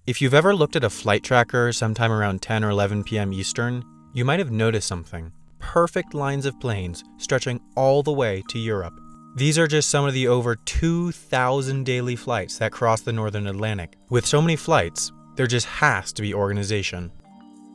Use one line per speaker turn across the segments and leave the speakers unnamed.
If you've ever looked at a flight tracker sometime around 10 or 11 p.m. Eastern, you might have noticed something. Perfect lines of planes stretching all the way to Europe. These are just some of the over 2,000 daily flights that cross the northern Atlantic. With so many flights, there just has to be organization.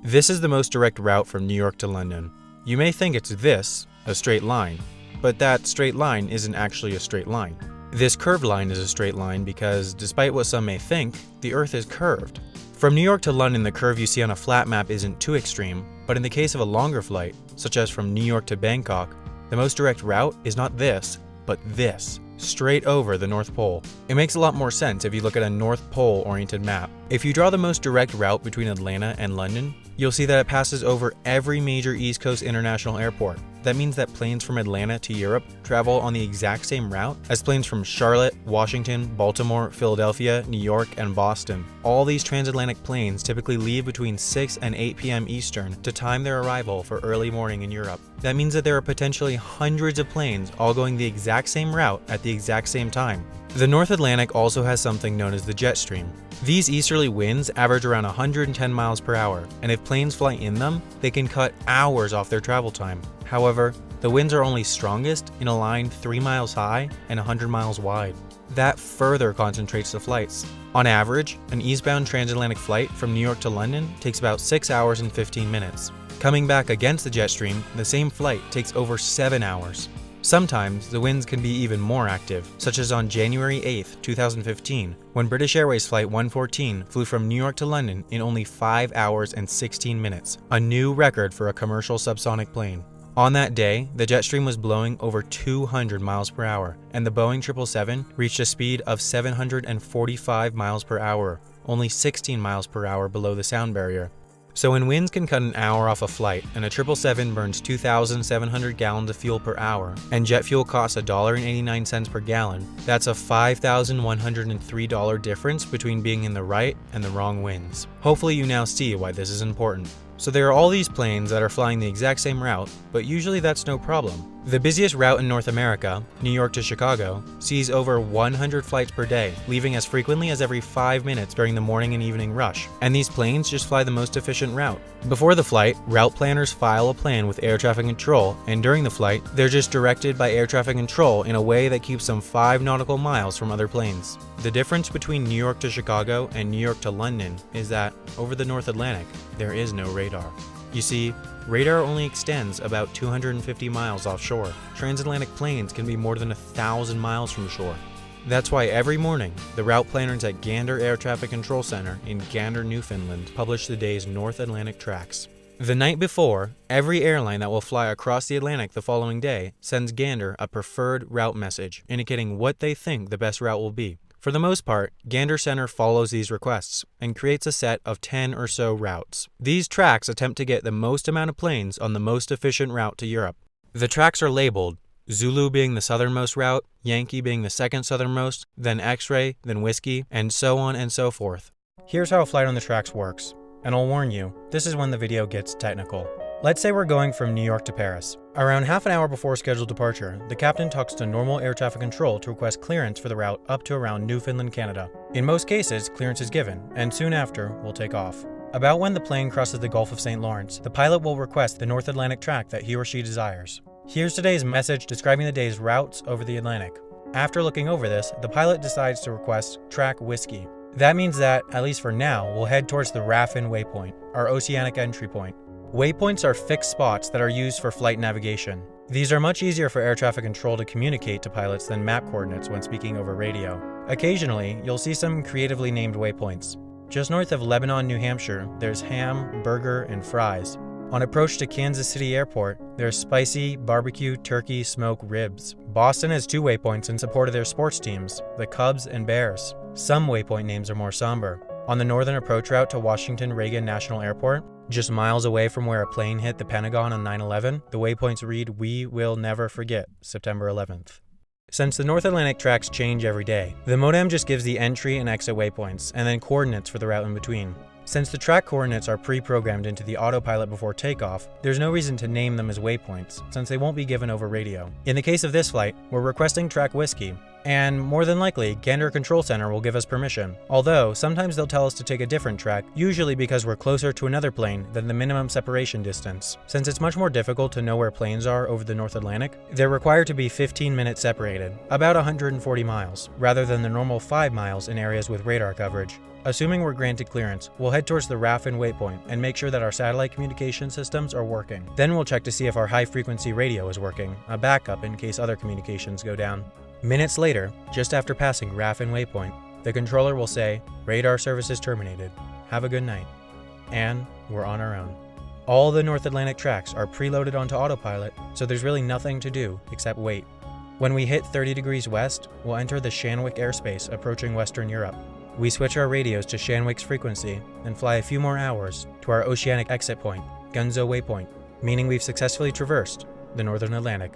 This is the most direct route from New York to London. You may think it's this, a straight line, but that straight line isn't actually a straight line. This curved line is a straight line because, despite what some may think, the Earth is curved. From New York to London, the curve you see on a flat map isn't too extreme, but in the case of a longer flight, such as from New York to Bangkok, the most direct route is not this, but this, straight over the North Pole. It makes a lot more sense if you look at a North Pole-oriented map. If you draw the most direct route between Atlanta and London, you'll see that it passes over every major East Coast international airport. That means that planes from Atlanta to Europe travel on the exact same route as planes from Charlotte, Washington, Baltimore, Philadelphia, New York, and Boston. All these transatlantic planes typically leave between 6 and 8 p.m. Eastern to time their arrival for early morning in Europe. That means that there are potentially hundreds of planes all going the exact same route at the exact same time. The North Atlantic also has something known as the jet stream. These easterly winds average around 110 miles per hour, and if planes fly in them, they can cut hours off their travel time. However, the winds are only strongest in a line 3 miles high and 100 miles wide. That further concentrates the flights. On average, an eastbound transatlantic flight from New York to London takes about 6 hours and 15 minutes. Coming back against the jet stream, the same flight takes over 7 hours. Sometimes, the winds can be even more active, such as on January 8, 2015, when British Airways Flight 114 flew from New York to London in only 5 hours and 16 minutes, a new record for a commercial subsonic plane. On that day, the jet stream was blowing over 200 miles per hour, and the Boeing 777 reached a speed of 745 miles per hour, only 16 miles per hour below the sound barrier. So when winds can cut an hour off a flight, and a 777 burns 2,700 gallons of fuel per hour, and jet fuel costs $1.89 per gallon, that's a $5,103 difference between being in the right and the wrong winds. Hopefully you now see why this is important. So there are all these planes that are flying the exact same route, but usually that's no problem. The busiest route in North America, New York to Chicago, sees over 100 flights per day, leaving as frequently as every 5 minutes during the morning and evening rush. And these planes just fly the most efficient route. Before the flight, route planners file a plan with air traffic control, and during the flight, they're just directed by air traffic control in a way that keeps them 5 nautical miles from other planes. The difference between New York to Chicago and New York to London is that, over the North Atlantic, there is no radar. You see, radar only extends about 250 miles offshore. Transatlantic planes can be more than 1,000 miles from shore. That's why every morning, the route planners at Gander Air Traffic Control Center in Gander, Newfoundland, publish the day's North Atlantic tracks. The night before, every airline that will fly across the Atlantic the following day sends Gander a preferred route message, indicating what they think the best route will be. For the most part, Gander Center follows these requests and creates a set of 10 or so routes. These tracks attempt to get the most amount of planes on the most efficient route to Europe. The tracks are labeled, Zulu being the southernmost route, Yankee being the second southernmost, then X-ray, then Whiskey, and so on and so forth. Here's how a flight on the tracks works, and I'll warn you, this is when the video gets technical. Let's say we're going from New York to Paris. Around half an hour before scheduled departure, the captain talks to normal air traffic control to request clearance for the route up to around Newfoundland, Canada. In most cases, clearance is given, and soon after, we'll take off. About when the plane crosses the Gulf of St. Lawrence, the pilot will request the North Atlantic track that he or she desires. Here's today's message describing the day's routes over the Atlantic. After looking over this, the pilot decides to request track Whiskey. That means that, at least for now, we'll head towards the Raffin Waypoint, our oceanic entry point. Waypoints are fixed spots that are used for flight navigation. These are much easier for air traffic control to communicate to pilots than map coordinates when speaking over radio. Occasionally, you'll see some creatively named waypoints. Just north of Lebanon, New Hampshire, there's ham, burger, and fries. On approach to Kansas City Airport, there's spicy barbecue turkey smoke ribs. Boston has 2 waypoints in support of their sports teams, the Cubs and Bears. Some waypoint names are more somber. On the northern approach route to Washington Reagan National Airport, just miles away from where a plane hit the Pentagon on 9/11, the waypoints read, "We will never forget, September 11th." Since the North Atlantic tracks change every day, the modem just gives the entry and exit waypoints, and then coordinates for the route in between. Since the track coordinates are pre-programmed into the autopilot before takeoff, there's no reason to name them as waypoints, since they won't be given over radio. In the case of this flight, we're requesting track Whiskey, And more than likely, Gander Control Center will give us permission. Although, sometimes they'll tell us to take a different track, usually because we're closer to another plane than the minimum separation distance. Since it's much more difficult to know where planes are over the North Atlantic, they're required to be 15 minutes separated, about 140 miles, rather than the normal 5 miles in areas with radar coverage. Assuming we're granted clearance, we'll head towards the Raffin waypoint and make sure that our satellite communication systems are working. Then we'll check to see if our high-frequency radio is working, a backup in case other communications go down. Minutes later, just after passing Raffin waypoint, the controller will say, "Radar services terminated. Have a good night." And we're on our own. All the North Atlantic tracks are preloaded onto autopilot, so there's really nothing to do except wait. When we hit 30 degrees west, we'll enter the Shanwick airspace approaching Western Europe. We switch our radios to Shanwick's frequency and fly a few more hours to our oceanic exit point, Gunzo Waypoint, meaning we've successfully traversed the Northern Atlantic.